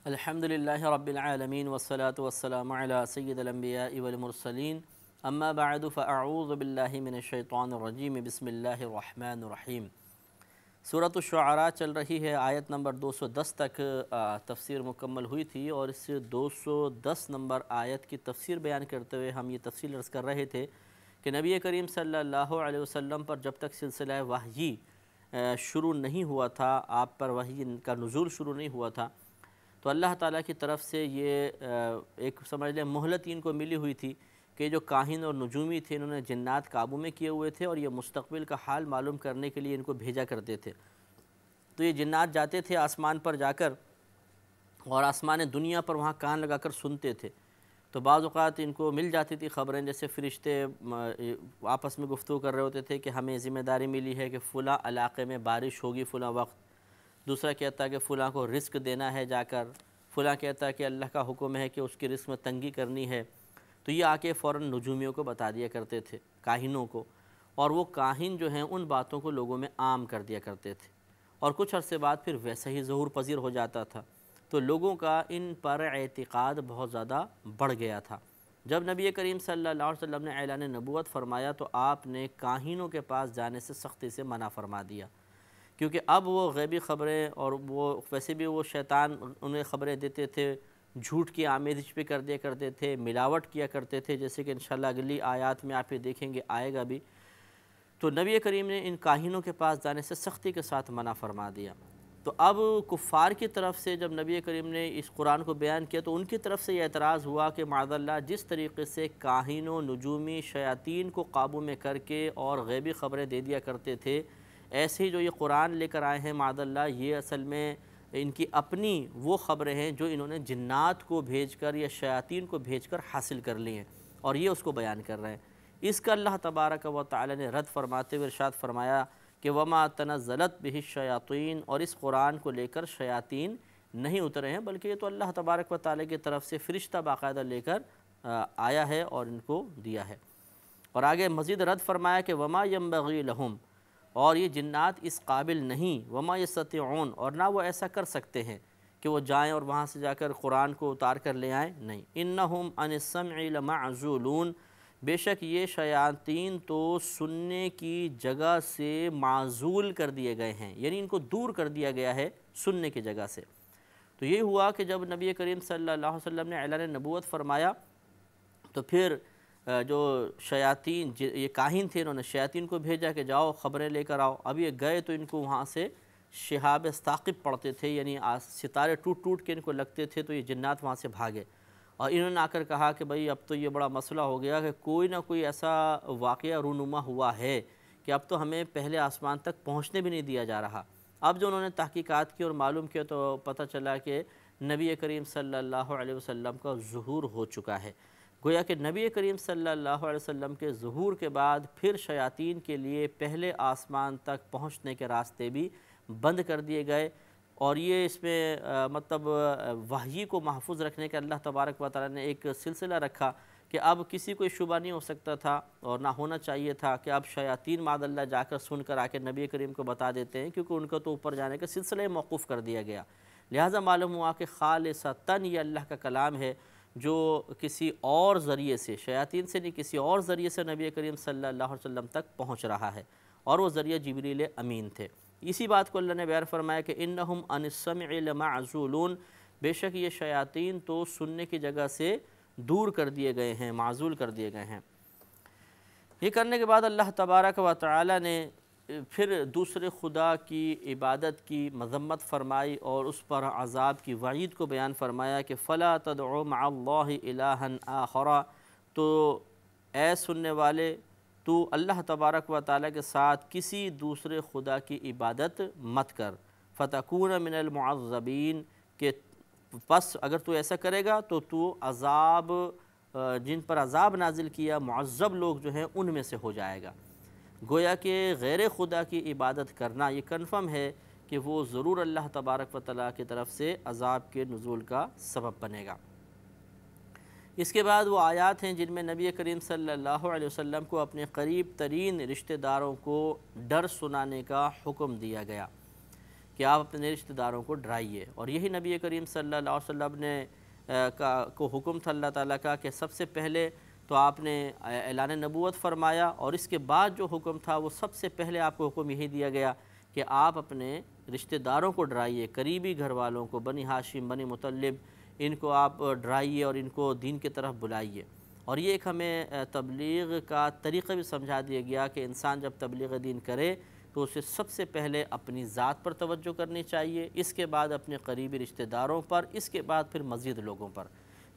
الحمدللہ رب العالمین والصلاة والسلام علی سید الانبیاء والمرسلین اما بعد فاعوذ باللہ من الشیطان الرجیم بسم اللہ الرحمن الرحیم۔ سورۃ الشعراء چل رہی ہے، آیت نمبر 210 تک تفسیر مکمل ہوئی تھی، اور اس 210 نمبر آیت کی تفسیر بیان کرتے ہوئے ہم یہ تفصیل عرض کر رہے تھے کہ نبی کریم صلی اللہ علیہ وسلم پر جب تک سلسلہ وحی شروع نہیں ہوا تھا، آپ پر وحی کا نزول شروع نہیں ہوا تھا، تو اللہ تعالیٰ کی طرف سے یہ ایک سمجھ لیں مہلت ان کو ملی ہوئی تھی کہ جو کاہن اور نجومی تھے انہوں نے جنات قابو میں کیے ہوئے تھے، اور یہ مستقبل کا حال معلوم کرنے کے لیے ان کو بھیجا کرتے تھے۔ تو یہ جنات جاتے تھے آسمان پر جا کر، اور آسمان دنیا پر وہاں کان لگا کر سنتے تھے، تو بعض اوقات ان کو مل جاتی تھی خبریں، جیسے فرشتے آپس میں گفتگو کر رہے ہوتے تھے کہ ہمیں ذمہ داری ملی ہے کہ فلاں علاقے میں بارش ہوگی فلاں وقت، دوسرا کہتا ہے کہ فلاں کو رزق دینا ہے جا کر، فلاں کہتا ہے کہ اللہ کا حکم ہے کہ اس کی رزق میں تنگی کرنی ہے، تو یہ آ کے فوراً نجومیوں کو بتا دیا کرتے تھے، کاہنوں کو، اور وہ کاہن جو ہیں ان باتوں کو لوگوں میں عام کر دیا کرتے تھے، اور کچھ عرصے بعد پھر ویسے ہی ظہور پذیر ہو جاتا تھا، تو لوگوں کا ان پر اعتقاد بہت زیادہ بڑھ گیا تھا۔ جب نبی کریم صلی اللہ علیہ وسلم نے اعلان نبوت فرمایا تو آپ نے کاہنوں کے پاس جانے سے سختی سے منع فرما دیا، کیونکہ اب وہ غیبی خبریں، اور وہ ویسے بھی وہ شیطان انہیں خبریں دیتے تھے، جھوٹ کی آمیزش پہ کر دیا کرتے تھے، ملاوٹ کیا کرتے تھے، جیسے کہ انشاءاللہ اگلی آیات میں آپ یہ دیکھیں گے آئے گا بھی۔ تو نبی کریم نے ان کاہنوں کے پاس جانے سے سختی کے ساتھ منع فرما دیا۔ تو اب کفار کی طرف سے جب نبی کریم نے اس قرآن کو بیان کیا تو ان کی طرف سے یہ اعتراض ہوا کہ معاذ اللہ جس طریقے سے کاہنوں، نجومی، شیاطین کو قابو میں کر کے اور غیبی خبریں دے دیا کرتے تھے، ایسے ہی جو یہ قرآن لے کر آئے ہیں معاذ اللہ، یہ اصل میں ان کی اپنی وہ خبریں ہیں جو انہوں نے جنات کو بھیج کر یا شیاطین کو بھیج کر حاصل کر لی ہیں، اور یہ اس کو بیان کر رہے ہیں۔ اس کا اللہ تبارک و تعالی نے رد فرماتے ہوئے ارشاد فرمایا کہ وما تنزلت بہ الشیاطین، اور اس قرآن کو لے کر شیاطین نہیں اترے ہیں، بلکہ یہ تو اللہ تبارک و تعالی کی طرف سے فرشتہ باقاعدہ لے کر آیا ہے اور ان کو دیا ہے۔ اور آگے مزید رد فرمایا کہ وما ینبغی لہم، اور یہ جنات اس قابل نہیں، وما یستطیعون، اور نہ وہ ایسا کر سکتے ہیں کہ وہ جائیں اور وہاں سے جا کر قرآن کو اتار کر لے آئیں، نہیں، انہم عن السمع لمعزولون، بے شک یہ شیاطین تو سننے کی جگہ سے معزول کر دیے گئے ہیں، یعنی ان کو دور کر دیا گیا ہے سننے کی جگہ سے۔ تو یہ ہوا کہ جب نبی کریم صلی اللہ علیہ وسلم نے اعلان نبوت فرمایا تو پھر جو شیاطین، یہ کاہن تھے، انہوں نے شیاطین کو بھیجا کہ جاؤ خبریں لے کر آؤ۔ اب یہ گئے تو ان کو وہاں سے شہاب ثاقب پڑتے تھے، یعنی ستارے ٹوٹ ٹوٹ کے ان کو لگتے تھے، تو یہ جنات وہاں سے بھاگے، اور انہوں نے آ کر کہا کہ بھئی اب تو یہ بڑا مسئلہ ہو گیا کہ کوئی نہ کوئی ایسا واقعہ رونما ہوا ہے کہ اب تو ہمیں پہلے آسمان تک پہنچنے بھی نہیں دیا جا رہا۔ اب جو انہوں نے تحقیقات کی اور معلوم کیا تو پتہ چلا کہ نبی کریم صلی اللہ علیہ وسلم کا ظہور ہو چکا ہے۔ گویا کہ نبی کریم صلی اللہ علیہ وسلم کے ظہور کے بعد پھر شیاطین کے لیے پہلے آسمان تک پہنچنے کے راستے بھی بند کر دیے گئے، اور یہ اس میں مطلب وحی کو محفوظ رکھنے کا اللہ تبارک و تعالی نے ایک سلسلہ رکھا کہ اب کسی کو شبہ نہیں ہو سکتا تھا اور نہ ہونا چاہیے تھا کہ اب شیاطین معاذ اللہ جا کر سن کر آ کے نبی کریم کو بتا دیتے ہیں، کیونکہ ان کا تو اوپر جانے کا سلسلہ موقوف کر دیا گیا۔ لہٰذا معلوم ہوا کہ خالصتاً یہ اللہ کا کلام ہے جو کسی اور ذریعے سے، شیاطین سے نہیں، کسی اور ذریعے سے نبی کریم صلی اللہ علیہ وسلم تک پہنچ رہا ہے، اور وہ ذریعہ جبریل امین تھے۔ اسی بات کو اللہ نے بیان فرمایا کہ انہم عن السمع لمعزولون، بے شک یہ شیاطین تو سننے کی جگہ سے دور کر دیے گئے ہیں، معزول کر دیے گئے ہیں۔ یہ کرنے کے بعد اللہ تبارک و تعالی نے پھر دوسرے خدا کی عبادت کی مذمت فرمائی اور اس پر عذاب کی وعید کو بیان فرمایا کہ فلا تدعو مع اللہ الہا آخر، تو اے سننے والے تو اللہ تبارک و تعالیٰ کے ساتھ کسی دوسرے خدا کی عبادت مت کر، فتکون من المعذبین، کہ پس اگر تو ایسا کرے گا تو تو عذاب، جن پر عذاب نازل کیا معذب لوگ جو ہیں ان میں سے ہو جائے گا۔ گویا کہ غیر خدا کی عبادت کرنا یہ کنفرم ہے کہ وہ ضرور اللہ تبارک و تعالیٰ کی طرف سے عذاب کے نزول کا سبب بنے گا۔ اس کے بعد وہ آیات ہیں جن میں نبی کریم صلی اللہ علیہ وسلم کو اپنے قریب ترین رشتہ داروں کو ڈر سنانے کا حکم دیا گیا کہ آپ اپنے رشتہ داروں کو ڈرائیے، اور یہی نبی کریم صلی اللہ علیہ وسلم نے کو حکم تھا اللہ تعالیٰ کا کہ سب سے پہلے تو آپ نے اعلان نبوت فرمایا، اور اس کے بعد جو حکم تھا وہ سب سے پہلے آپ کو حکم یہی دیا گیا کہ آپ اپنے رشتہ داروں کو ڈرائیے، قریبی گھر والوں کو، بنی ہاشم، بنی مطلب، ان کو آپ ڈرائیے اور ان کو دین کی طرف بلائیے۔ اور یہ ایک ہمیں تبلیغ کا طریقہ بھی سمجھا دیا گیا کہ انسان جب تبلیغ دین کرے تو اسے سب سے پہلے اپنی ذات پر توجہ کرنی چاہیے، اس کے بعد اپنے قریبی رشتہ داروں پر، اس کے بعد پھر مزید لوگوں پر۔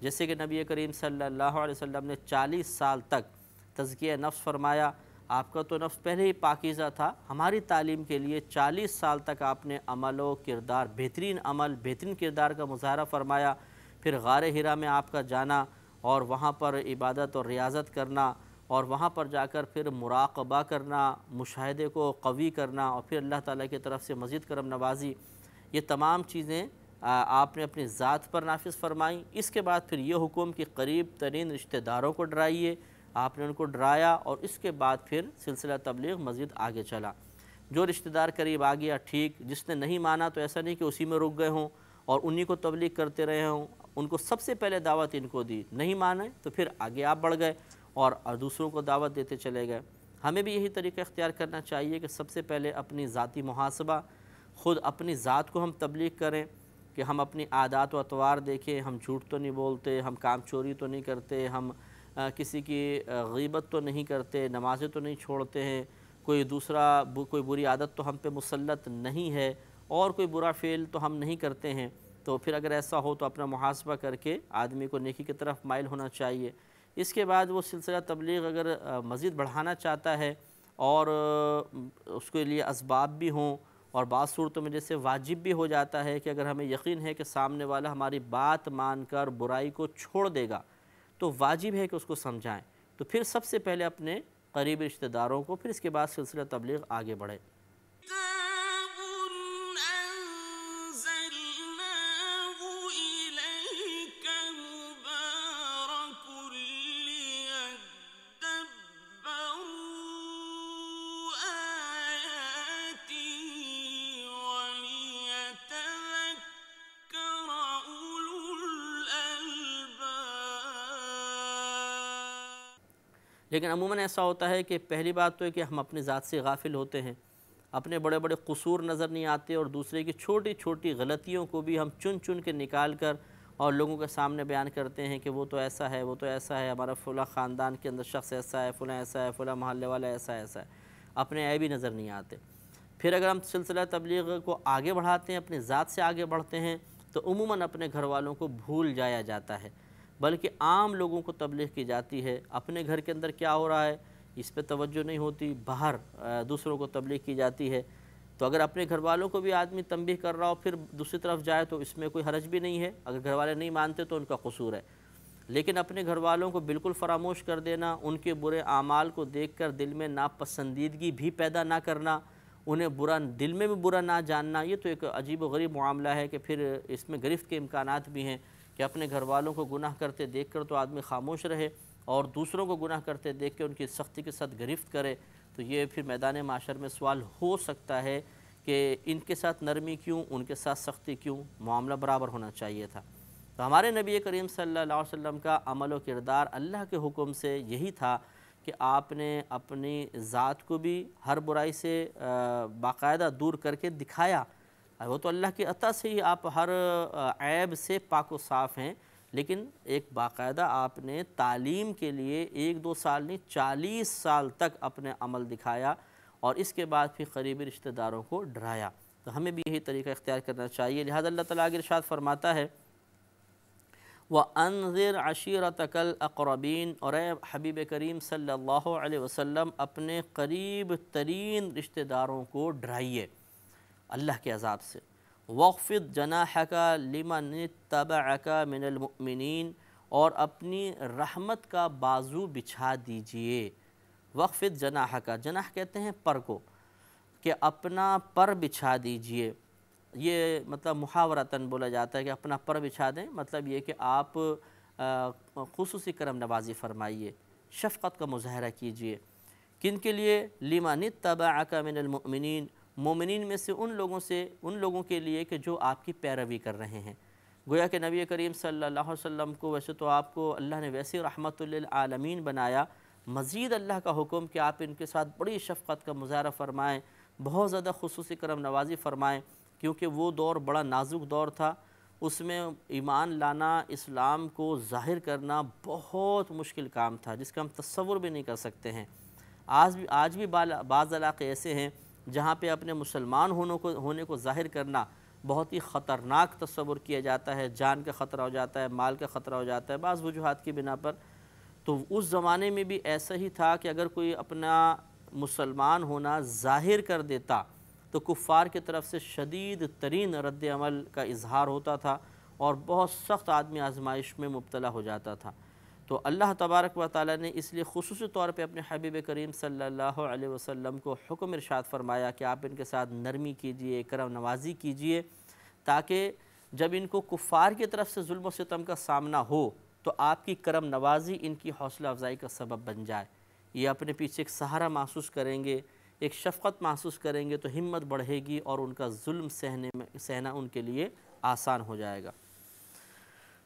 جیسے کہ نبی کریم صلی اللہ علیہ وسلم نے 40 سال تک تزکیہ نفس فرمایا، آپ کا تو نفس پہلے ہی پاکیزہ تھا، ہماری تعلیم کے لیے 40 سال تک آپ نے عمل و کردار، بہترین عمل، بہترین کردار کا مظاہرہ فرمایا۔ پھر غار حرا میں آپ کا جانا اور وہاں پر عبادت اور ریاضت کرنا، اور وہاں پر جا کر پھر مراقبہ کرنا، مشاہدے کو قوی کرنا، اور پھر اللہ تعالیٰ کی طرف سے مزید کرم نوازی، یہ تمام چیزیں آپ نے اپنی ذات پر نافذ فرمائیں۔ اس کے بعد پھر یہ حکم کہ قریب ترین رشتہ داروں کو ڈرائیے، آپ نے ان کو ڈرایا، اور اس کے بعد پھر سلسلہ تبلیغ مزید آگے چلا۔ جو رشتہ دار قریب آ گیا ٹھیک، جس نے نہیں مانا تو ایسا نہیں کہ اسی میں رک گئے ہوں اور انہی کو تبلیغ کرتے رہے ہوں، ان کو سب سے پہلے دعوت ان کو دی، نہیں مانے تو پھر آگے آپ بڑھ گئے اور دوسروں کو دعوت دیتے چلے گئے۔ ہمیں بھی یہی طریقہ اختیار کرنا چاہیے کہ سب سے پہلے اپنی ذاتی محاسبہ، خود اپنی ذات کو ہم تبلیغ کریں کہ ہم اپنی عادات و اطوار دیکھیں، ہم جھوٹ تو نہیں بولتے، ہم کام چوری تو نہیں کرتے، ہم کسی کی غیبت تو نہیں کرتے، نمازیں تو نہیں چھوڑتے ہیں، کوئی کوئی بری عادت تو ہم پہ مسلط نہیں ہے، اور کوئی برا فعل تو ہم نہیں کرتے ہیں۔ تو پھر اگر ایسا ہو تو اپنا محاسبہ کر کے آدمی کو نیکی کی طرف مائل ہونا چاہیے۔ اس کے بعد وہ سلسلہ تبلیغ اگر مزید بڑھانا چاہتا ہے اور اس کے لیے اسباب بھی ہوں، اور بعض صورتوں میں جیسے واجب بھی ہو جاتا ہے کہ اگر ہمیں یقین ہے کہ سامنے والا ہماری بات مان کر برائی کو چھوڑ دے گا تو واجب ہے کہ اس کو سمجھائیں، تو پھر سب سے پہلے اپنے قریبی رشتہ داروں کو، پھر اس کے بعد سلسلہ تبلیغ آگے بڑھے۔ لیکن عموماً ایسا ہوتا ہے کہ پہلی بات تو ہے کہ ہم اپنی ذات سے غافل ہوتے ہیں، اپنے بڑے بڑے قصور نظر نہیں آتے، اور دوسرے کی چھوٹی چھوٹی غلطیوں کو بھی ہم چن چن کے نکال کر اور لوگوں کے سامنے بیان کرتے ہیں کہ وہ تو ایسا ہے، وہ تو ایسا ہے، ہمارا فلاں خاندان کے اندر شخص ایسا ہے، فلاں ایسا ہے، فلاں محلے والا ایسا ہے، اپنے عیب ہی نظر نہیں آتے۔ پھر اگر ہم سلسلہ تبلیغ کو آگے بڑھاتے ہیں، اپنی ذات سے آگے بڑھتے ہیں، تو عموماً اپنے گھر والوں کو بھول جایا جاتا ہے، بلکہ عام لوگوں کو تبلیغ کی جاتی ہے۔ اپنے گھر کے اندر کیا ہو رہا ہے اس پہ توجہ نہیں ہوتی، باہر دوسروں کو تبلیغ کی جاتی ہے۔ تو اگر اپنے گھر والوں کو بھی آدمی تنبیہ کر رہا ہو پھر دوسری طرف جائے تو اس میں کوئی حرج بھی نہیں ہے، اگر گھر والے نہیں مانتے تو ان کا قصور ہے۔ لیکن اپنے گھر والوں کو بالکل فراموش کر دینا، ان کے برے اعمال کو دیکھ کر دل میں ناپسندیدگی بھی پیدا نہ کرنا، انہیں دل میں بھی برا نہ جاننا، یہ تو ایک عجیب و غریب معاملہ ہے کہ پھر اس میں گرفت کے امکانات بھی ہیں کہ اپنے گھر والوں کو گناہ کرتے دیکھ کر تو آدمی خاموش رہے اور دوسروں کو گناہ کرتے دیکھ کے ان کی سختی کے ساتھ گرفت کرے، تو یہ پھر میدان معاشر میں سوال ہو سکتا ہے کہ ان کے ساتھ نرمی کیوں، ان کے ساتھ سختی کیوں، معاملہ برابر ہونا چاہیے تھا۔ تو ہمارے نبی کریم صلی اللہ علیہ وسلم کا عمل و کردار اللہ کے حکم سے یہی تھا کہ آپ نے اپنی ذات کو بھی ہر برائی سے باقاعدہ دور کر کے دکھایا۔ وہ تو اللہ کی عطا سے ہی آپ ہر عیب سے پاک و صاف ہیں، لیکن ایک باقاعدہ آپ نے تعلیم کے لیے 1-2 سال نہیں 40 سال تک اپنے عمل دکھایا، اور اس کے بعد پھر قریبی رشتہ داروں کو ڈرایا۔ تو ہمیں بھی یہی طریقہ اختیار کرنا چاہیے۔ لہذا اللہ تعالیٰ آگے ارشاد فرماتا ہے وَأَنذِرْ عَشِيرَتَكَ الْأَقْرَبِينَ، اور اے حبیب کریم صلی اللہ علیہ وسلم اپنے قریب ترین رشتہ داروں کو ڈرائیے اللہ کے عذاب سے۔ وَاخْفِضْ جَنَاحَكَ لِمَنِ اتَّبَعَكَ مِنَ الْمُؤْمِنِينَ، اور اپنی رحمت کا بازو بچھا دیجئے۔ وَاخْفِضْ جَنَاحَكَ، جناح کہتے ہیں پر کو، کہ اپنا پر بچھا دیجئے۔ یہ مطلب محاورتاً بولا جاتا ہے کہ اپنا پر بچھا دیں، مطلب یہ کہ آپ خصوصی کرم نوازی فرمائیے، شفقت کا مظاہرہ کیجئے۔ کن کے لیے؟ لِمَنِ اتَّبَعَكَ مِنَ الْمُؤْمِنِينَ، مومنین میں سے ان لوگوں کے لیے کہ جو آپ کی پیروی کر رہے ہیں۔ گویا کہ نبی کریم صلی اللہ علیہ وسلم کو ویسے تو آپ کو اللہ نے ویسے رحمت للعالمین بنایا، مزید اللہ کا حکم کہ آپ ان کے ساتھ بڑی شفقت کا مظاہرہ فرمائیں، بہت زیادہ خصوصی کرم نوازی فرمائیں، کیونکہ وہ دور بڑا نازک دور تھا، اس میں ایمان لانا، اسلام کو ظاہر کرنا بہت مشکل کام تھا، جس کا ہم تصور بھی نہیں کر سکتے ہیں۔ آج بھی بعض علاقے ایسے ہیں جہاں پہ اپنے مسلمان ہونے کو ظاہر کرنا بہت ہی خطرناک تصور کیا جاتا ہے، جان کا خطرہ ہو جاتا ہے، مال کا خطرہ ہو جاتا ہے بعض وجوہات کی بنا پر۔ تو اس زمانے میں بھی ایسا ہی تھا کہ اگر کوئی اپنا مسلمان ہونا ظاہر کر دیتا تو کفار کی طرف سے شدید ترین رد عمل کا اظہار ہوتا تھا اور بہت سخت آدمی آزمائش میں مبتلا ہو جاتا تھا۔ تو اللہ تبارک و تعالیٰ نے اس لیے خصوصی طور پہ اپنے حبیب کریم صلی اللہ علیہ وسلم کو حکم ارشاد فرمایا کہ آپ ان کے ساتھ نرمی کیجئے، کرم نوازی کیجئے، تاکہ جب ان کو کفار کی طرف سے ظلم و ستم کا سامنا ہو تو آپ کی کرم نوازی ان کی حوصلہ افزائی کا سبب بن جائے۔ یہ اپنے پیچھے ایک سہارا محسوس کریں گے، ایک شفقت محسوس کریں گے تو ہمت بڑھے گی اور ان کا ظلم سہنا ان کے لیے آسان ہو جائے گا۔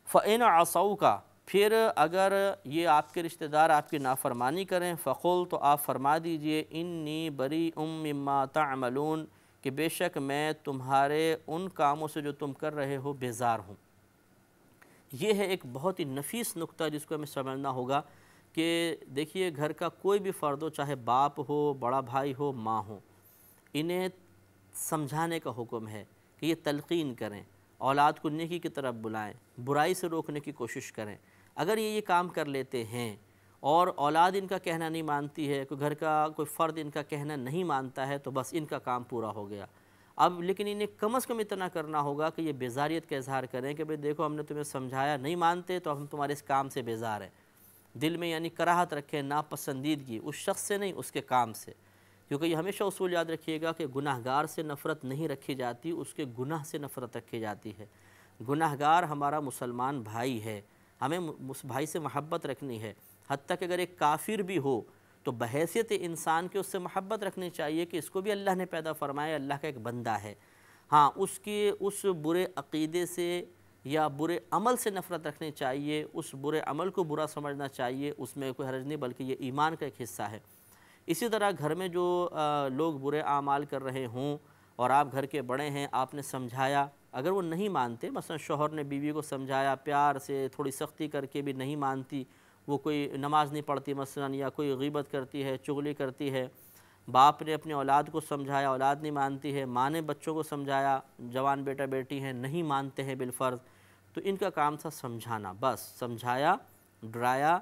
فَإِنْ عَصَوْكَ، پھر اگر یہ آپ کے رشتہ دار آپ کی نافرمانی کریں، فَقُلْ، تو آپ فرما دیجئے، اِنِّی بَرِیءٌ مِّمَّا تَعْمَلُونَ، کہ بے شک میں تمہارے ان کاموں سے جو تم کر رہے ہو بیزار ہوں۔ یہ ہے ایک بہت ہی نفیس نقطہ جس کو ہمیں سمجھنا ہوگا کہ دیکھیے گھر کا کوئی بھی فرد ہو، چاہے باپ ہو، بڑا بھائی ہو، ماں ہو، انہیں سمجھانے کا حکم ہے کہ یہ تلقین کریں، اولاد کو نیکی کی طرف بلائیں، برائی سے روکنے کی کوشش کریں۔ اگر یہ کام کر لیتے ہیں اور اولاد ان کا کہنا نہیں مانتی ہے، کوئی گھر کا کوئی فرد ان کا کہنا نہیں مانتا ہے، تو بس ان کا کام پورا ہو گیا۔ اب لیکن انہیں کم از کم اتنا کرنا ہوگا کہ یہ بیزاریت کا اظہار کریں کہ بھئی دیکھو ہم نے تمہیں سمجھایا، نہیں مانتے تو ہم تمہارے اس کام سے بیزار ہیں۔ دل میں یعنی کراہت رکھیں، ناپسندیدگی اس شخص سے نہیں، اس کے کام سے، کیونکہ یہ ہمیشہ اصول یاد رکھیے گا کہ گناہگار سے نفرت نہیں رکھی جاتی، اس کے گناہ سے نفرت رکھی جاتی ہے۔ گناہگار ہمارا مسلمان بھائی ہے، ہمیں اس بھائی سے محبت رکھنی ہے، حتیٰ کہ اگر ایک کافر بھی ہو تو بحیثیت انسان کے اس سے محبت رکھنی چاہیے کہ اس کو بھی اللہ نے پیدا فرمایا، اللہ کا ایک بندہ ہے۔ ہاں، اس برے عقیدے سے یا برے عمل سے نفرت رکھنی چاہیے، اس برے عمل کو برا سمجھنا چاہیے، اس میں کوئی حرج نہیں، بلکہ یہ ایمان کا ایک حصہ ہے۔ اسی طرح گھر میں جو لوگ برے اعمال کر رہے ہوں اور آپ گھر کے بڑے ہیں، آپ نے سمجھایا، اگر وہ نہیں مانتے، مثلا شوہر نے بیوی کو سمجھایا پیار سے، تھوڑی سختی کر کے بھی نہیں مانتی، وہ کوئی نماز نہیں پڑھتی مثلا، یا کوئی غیبت کرتی ہے، چغلی کرتی ہے، باپ نے اپنے اولاد کو سمجھایا، اولاد نہیں مانتی ہے، ماں نے بچوں کو سمجھایا، جوان بیٹا بیٹی ہیں نہیں مانتے ہیں بالفرض، تو ان کا کام تھا سمجھانا، بس سمجھایا، ڈرایا،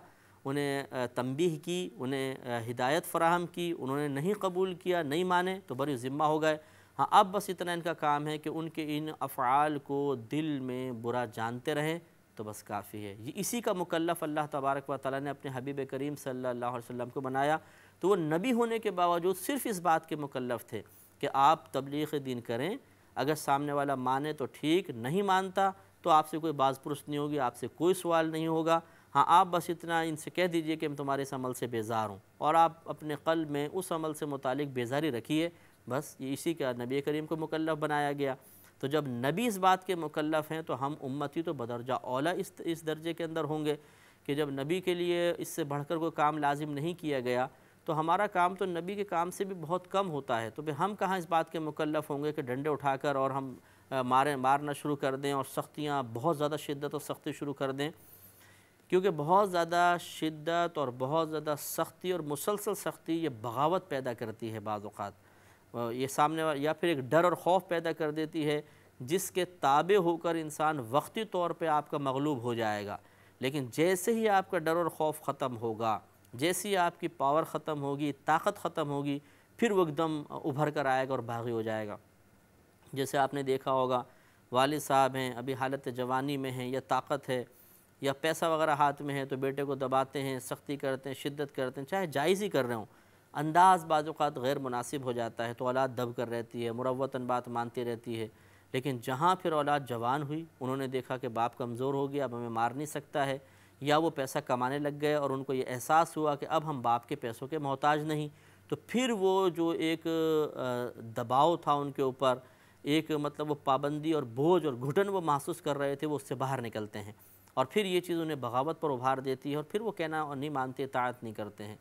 انہیں تنبیہ کی، انہیں ہدایت فراہم کی، انہوں نے نہیں قبول کیا، نہیں مانے تو بری ذمہ ہو گئے۔ ہاں، اب بس اتنا ان کا کام ہے کہ ان کے ان افعال کو دل میں برا جانتے رہیں تو بس کافی ہے۔ یہ اسی کا مکلف اللہ تبارک و تعالیٰ نے اپنے حبیب کریم صلی اللہ علیہ وسلم کو بنایا، تو وہ نبی ہونے کے باوجود صرف اس بات کے مکلف تھے کہ آپ تبلیغ دین کریں، اگر سامنے والا مانے تو ٹھیک، نہیں مانتا تو آپ سے کوئی باز پرس نہیں ہوگی، آپ سے کوئی سوال نہیں ہوگا۔ ہاں، آپ بس اتنا ان سے کہہ دیجئے کہ ہم تمہارے اس عمل سے بیزار ہوں، اور آپ اپنے قلب میں اس عمل سے متعلق بیزاری رکھیے، بس یہ اسی کا نبی کریم کو مکلف بنایا گیا۔ تو جب نبی اس بات کے مکلف ہیں تو ہم امتی تو بدرجہ اولیٰ اس درجے کے اندر ہوں گے کہ جب نبی کے لیے اس سے بڑھ کر کوئی کام لازم نہیں کیا گیا تو ہمارا کام تو نبی کے کام سے بھی بہت کم ہوتا ہے، تو پھر ہم کہاں اس بات کے مکلف ہوں گے کہ ڈنڈے اٹھا کر اور ہم مارنا شروع کر دیں اور سختیاں بہت زیادہ شدت اور سختی شروع کر دیں، کیونکہ بہت زیادہ شدت اور بہت زیادہ سختی اور مسلسل سختی یہ بغاوت پیدا کرتی ہے بعض اوقات، یہ سامنے یا پھر ایک ڈر اور خوف پیدا کر دیتی ہے جس کے تابع ہو کر انسان وقتی طور پہ آپ کا مغلوب ہو جائے گا، لیکن جیسے ہی آپ کا ڈر اور خوف ختم ہوگا، جیسے ہی آپ کی پاور ختم ہوگی، طاقت ختم ہوگی، پھر وہ ایک دم ابھر کر آئے گا اور باغی ہو جائے گا۔ جیسے آپ نے دیکھا ہوگا والد صاحب ہیں، ابھی حالت جوانی میں ہیں، یا طاقت ہے یا پیسہ وغیرہ ہاتھ میں ہے تو بیٹے کو دباتے ہیں، سختی کرتے ہیں، شدت کرتے ہیں، چاہے جائز ہی کر رہے ہوں، انداز بعض اوقات غیر مناسب ہو جاتا ہے تو اولاد دب کر رہتی ہے، مروتاً بات مانتی رہتی ہے، لیکن جہاں پھر اولاد جوان ہوئی، انہوں نے دیکھا کہ باپ کمزور ہو گیا، اب ہمیں مار نہیں سکتا ہے، یا وہ پیسہ کمانے لگ گئے اور ان کو یہ احساس ہوا کہ اب ہم باپ کے پیسوں کے محتاج نہیں، تو پھر وہ جو ایک دباؤ تھا ان کے اوپر، ایک مطلب وہ پابندی اور بوجھ اور گھٹن وہ محسوس کر رہے تھے، وہ اس سے باہر نکلتے ہیں، اور پھر یہ چیز انہیں بغاوت پر ابھار دیتی ہے، اور پھر وہ کہنا نہیں مانتے، اطاعت نہیں کرتے ہیں۔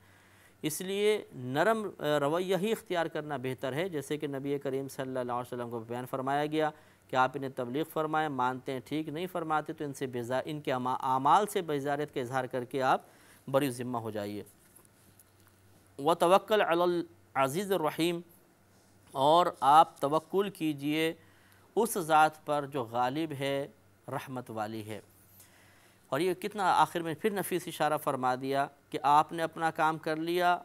اس لیے نرم رویہ ہی اختیار کرنا بہتر ہے، جیسے کہ نبی کریم صلی اللہ علیہ وسلم کو بیان فرمایا گیا کہ آپ انہیں تبلیغ فرمائیں، مانتے ہیں ٹھیک، نہیں فرماتے تو ان کے اعمال سے بیزاریت کا اظہار کر کے آپ بری ذمہ ہو جائیے۔ وَتَوَكَّلْ عَلَى الْعَزِيزِ الرَّحِيمِ، اور آپ توکل کیجئے اس ذات پر جو غالب ہے، رحمت والی ہے۔ اور یہ کتنا آخر میں پھر نفیس اشارہ فرما دیا کہ آپ نے اپنا کام کر لیا،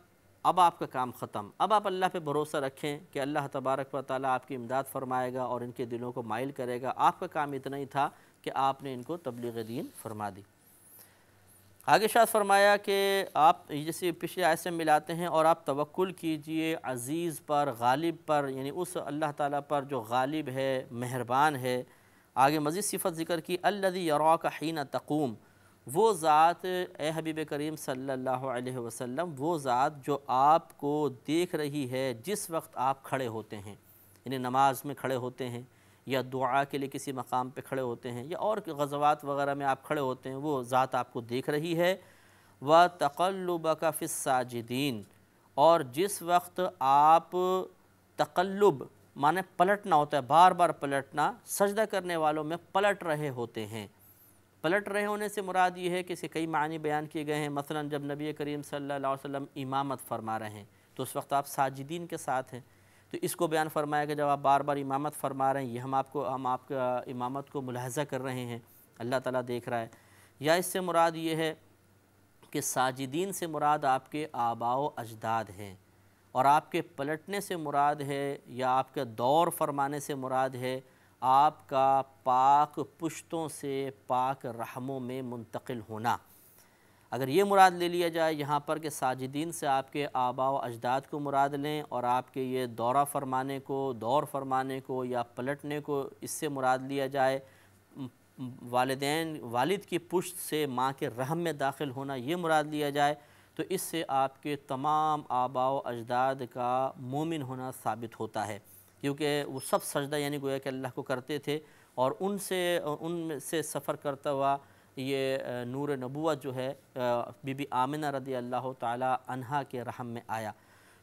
اب آپ کا کام ختم، اب آپ اللہ پہ بھروسہ رکھیں کہ اللہ تبارک و تعالیٰ آپ کی امداد فرمائے گا اور ان کے دلوں کو مائل کرے گا۔ آپ کا کام اتنا ہی تھا کہ آپ نے ان کو تبلیغ دین فرما دی۔ آگے شاید فرمایا کہ آپ جیسے پچھلے آیت سے ملاتے ہیں، اور آپ توکل کیجئے عزیز پر، غالب پر، یعنی اس اللہ تعالیٰ پر جو غالب ہے، مہربان ہے۔ آگے مزید صفت ذکر کی، الذی یراک حین تقوم، وہ ذات اے حبیب کریم صلی اللہ علیہ وسلم، وہ ذات جو آپ کو دیکھ رہی ہے جس وقت آپ کھڑے ہوتے ہیں، یعنی نماز میں کھڑے ہوتے ہیں، یا دعا کے لیے کسی مقام پہ کھڑے ہوتے ہیں، یا اور غزوات وغیرہ میں آپ کھڑے ہوتے ہیں، وہ ذات آپ کو دیکھ رہی ہے۔ وَتَقَلُّبَكَ فِي السَّاجِدِينَ، اور جس وقت آپ تقلب مانے پلٹنا ہوتا ہے، بار بار پلٹنا، سجدہ کرنے والوں میں پلٹ رہے ہوتے ہیں۔ پلٹ رہے ہونے سے مراد یہ ہے کہ اس کے کئی معنی بیان کیے گئے ہیں۔ مثلا جب نبی کریم صلی اللہ علیہ وسلم امامت فرما رہے ہیں تو اس وقت آپ ساجدین کے ساتھ ہیں، تو اس کو بیان فرمایا کہ جب آپ بار بار امامت فرما رہے ہیں، یہ ہم آپ کا امامت کو ملاحظہ کر رہے ہیں، اللہ تعالیٰ دیکھ رہا ہے۔ یا اس سے مراد یہ ہے کہ ساجدین سے مراد آپ کے آباء و اجداد ہیں، اور آپ کے پلٹنے سے مراد ہے، یا آپ کے دور فرمانے سے مراد ہے، آپ کا پاک پشتوں سے پاک رحموں میں منتقل ہونا۔ اگر یہ مراد لے لیا جائے یہاں پر کہ ساجدین سے آپ کے آباء و اجداد کو مراد لیں، اور آپ کے یہ دور فرمانے کو یا پلٹنے کو اس سے مراد لیا جائے، والد کی پشت سے ماں کے رحم میں داخل ہونا یہ مراد لیا جائے، تو اس سے آپ کے تمام آباء و اجداد کا مومن ہونا ثابت ہوتا ہے، کیونکہ وہ سب سجدہ یعنی گویا کہ اللہ کو کرتے تھے، اور ان سے سفر کرتا ہوا یہ نور نبوت جو ہے بی بی آمنہ رضی اللہ تعالی عنہا کے رحم میں آیا،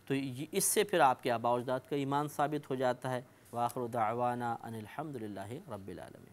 تو اس سے پھر آپ کے آباء و اجداد کا ایمان ثابت ہو جاتا ہے۔ وآخر دعوانا ان الحمد للہ رب العالمین۔